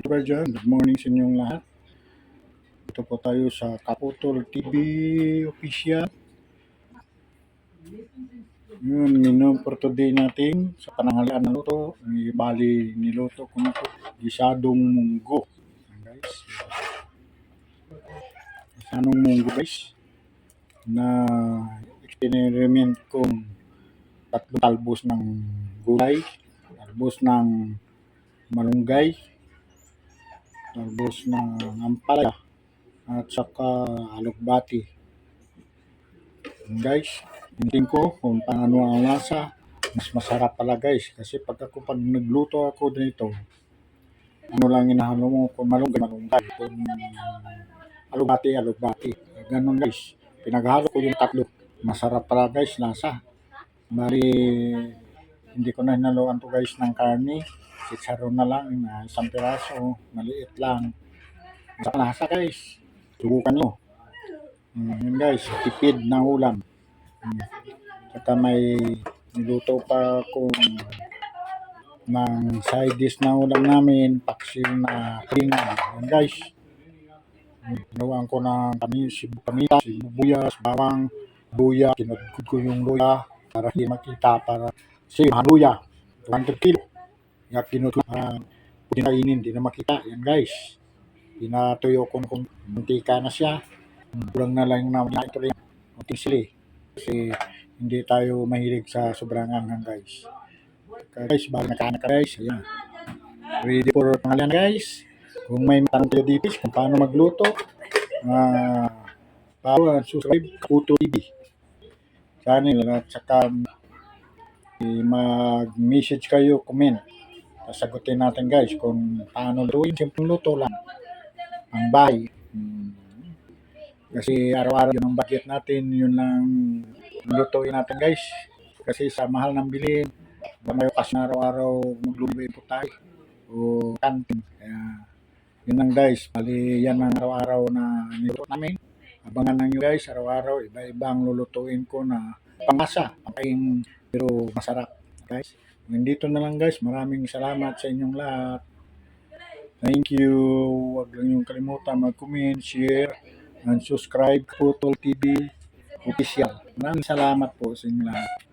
YouTuber dyan, good morning sa inyong lahat. Ito po tayo sa Kaputol TV Official. Yun, menu for today natin sa pananghalian na luto. Bali, niluto ko na po gisadong munggo. Guys, gisadong munggo guys na experiment kong tatlong talbos ng gulay, talbos ng malunggay, talbos ng ampalaya, at saka alugbati. Guys, hintin ko kung paano ang lasa. Mas masarap pala guys, kasi pag nagluto ako dito, ano lang inahalo mo, kung malunggay, kung alugbati. Ganun guys, pinaghalo ko yung tatlo. Masarap pala guys, lasa. Bali, hindi ko na hinaluan to guys ng karne. Chicharon na lang, isang piraso, maliit lang. Sa lasa guys, subukan nyo. Yun guys, tipid na ulam. Saka may niluto pa akong ng side dish na ulam namin, paksil na kringan. Yun guys, gawaan ko ng sibuyas, bawang, luya. Kinudkod ko yung luya para hindi makita, para luya, 200 kilo. Kinudkod para hindi kainin, hindi na makita. Yan guys, pinatuyo ko kung mantika na siya. Kulang na lang na ito lang konting sili kasi hindi tayo mahilig sa sobrang anghang guys. Guys, bago nakain ka guys, ayan, ready for pangalan guys. Kung may tanong kayo dito kung paano magluto, subscribe Kaputol TV channel, at saka mag-message kayo, comment, sasagutin natin guys kung paano lutuin. Simpleng luto lang ang bahay. Kasi araw-araw yun ang budget natin, yun lang lutuin natin guys. Kasi sa mahal ng bilhin, may kasi na araw-araw magluluto po tayo o kantin. Kaya yun lang guys, bali yan ang araw-araw na niluto namin. Abangan lang nyo guys, araw-araw iba-ibang lulutuin ko na pangasa, pangkain, pero masarap guys. Nandito na lang guys, maraming salamat sa inyong lahat. Thank you. Huwag lang yung kalimutan mag-comment, share, and subscribe Kaputol TV Official. Maraming salamat po sa inyo lahat.